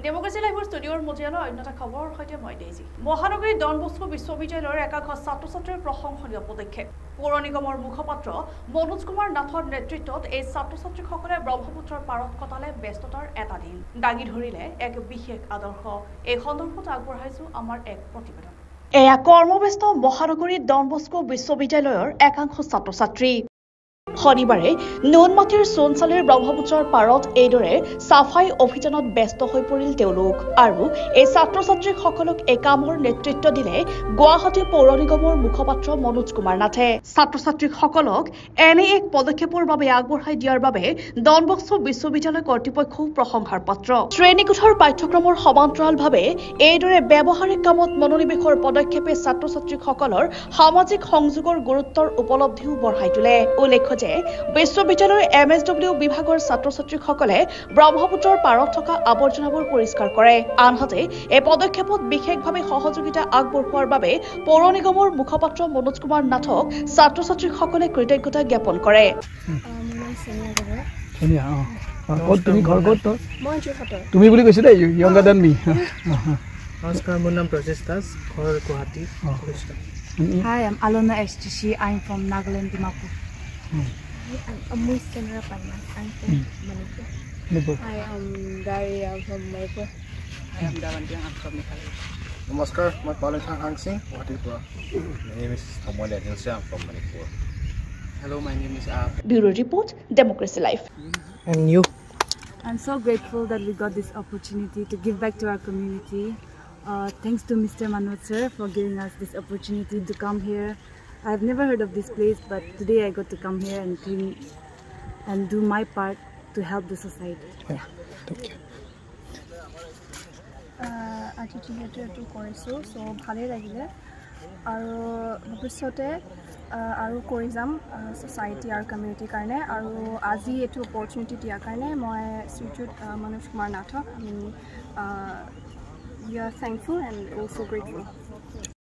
ডেমোক্ৰেসি লাইভৰ ষ্টুডিঅ'ৰ মজিয়ালৈ অন্যটা খবৰৰ সৈতে মই দেইজি মহানগৰী ডন বস্কো বিশ্ববিদ্যালয়ৰ একাংশ ছাত্ৰ-ছাত্ৰীৰ প্ৰশংসনীয় পদক্ষেপ পৌৰ নিগমৰ মুখপাত্ৰ মনোজ কুমাৰ নাথৰ নেতৃত্বত এই ছাত্ৰ-ছাত্ৰীসকলে ব্ৰহ্মপুত্ৰৰ পাৰত কটালে ব্যস্ততাৰ এটা দিন দাঙি ধৰিলে এক বিশেষ আদৰ্শ এই সন্দৰ্ভত আগবঢ়াইছো আমাৰ এক প্ৰতিবেদন এয়া কৰ্মব্যস্ত মহানগৰী ডন বস্কো বিশ্ববিদ্যালয়ৰ একাংশ ছাত্ৰ-ছাত্ৰী শনিবাৰে নুনমাটিৰ সোণচালিৰ ব্ৰহ্মপুত্ৰৰ পাৰত এইদৰে সাফাই অভিযানত ব্যস্ত হৈ পৰিল তেওঁলোক আৰু এই ছাত্ৰ-ছাত্ৰীসকলক এই কামৰ নেতৃত্ব দিলে গুৱাহাটী পৌৰ নিগমৰ মুখপাত্ৰ মনোজ কুমাৰ নাথে ছাত্ৰ-ছাত্ৰীসকলক এনে এক পদক্ষেপৰ বাবে আগবঢ়াই দিয়াৰ বাবে ডন বস্কো বিশ্ববিদ্যালয় কৰ্তৃপক্ষক প্ৰশংসাৰ পত্ৰ শ্ৰেণীকোঠাৰ পাঠ্যক্ৰমৰ সমান্তৰালভাৱে এইদৰে ব্যৱহাৰিক কামত মনোনিৱেশৰ পদক্ষেপে ছাত্ৰ-ছাত্ৰীসকলৰ সামাজিক সংযোগৰ গুৰুত্বৰ উপলব্ধিও বঢ়াই তোলে উল্লেখ্য যে বিশ্ববিদ্যালয়ৰ এমএছডব্লিউ বিভাগৰ ছাত্ৰ-ছাত্ৰীসকলে ব্ৰহ্মপুত্ৰৰ পাৰত থকা আৱৰ্জনাবোৰ পৰিষ্কাৰ কৰে আনহাতে এই পদক্ষেপত বিশেষভাৱে সহযোগিতা আগবঢ়োৱাৰ বাবে পৌৰ নিগমৰ মুখপাত্ৰ মনোজ কুমাৰ নাথক ছাত্ৰ-ছাত্ৰীসকলে কৃতজ্ঞতা জ্ঞাপন কৰে তুমি ঘৰ ক'ত তুমি বুলি কৈছে দেই ইয়ংগাৰ দেন মি নমস্কাৰ মোৰ নাম প্ৰজেশ দাস ঘৰ Guwahati Hi, I'm Alona STC. I'm from Nagaland, Dimapur. I'm Miss Kendra Panna. I'm from Manipur. Hi, I'm Daria from Manipur. I am Davantiang. I'm from Meghalaya. Namaskar, my Palantang Hang Singh, Guwahati. My name is Thomal Agency. I'm from Manipur. Hello, my name is Bureau Report, Democracy Life. And you? I'm so grateful that we got this opportunity to give back to our community. Thanks to Mr. Manoj sir for giving us this opportunity to come here. I've never heard of this place, but today I got to come here and clean and do my part to help the society. Yeah, thank you. আজি যিহেতু এইটো কৰিছোঁ চ' ভালেই লাগিলে আৰু ভৱিষ্যতে আৰু কৰি যাম ছ'চাইটি আৰু কমিউনিটিৰ কাৰণে আৰু আজি এইটো অপৰচুনিটি দিয়াৰ কাৰণে মই শ্ৰীযুত মনোজ কুমাৰ নাথক আমি we are thankful and also grateful.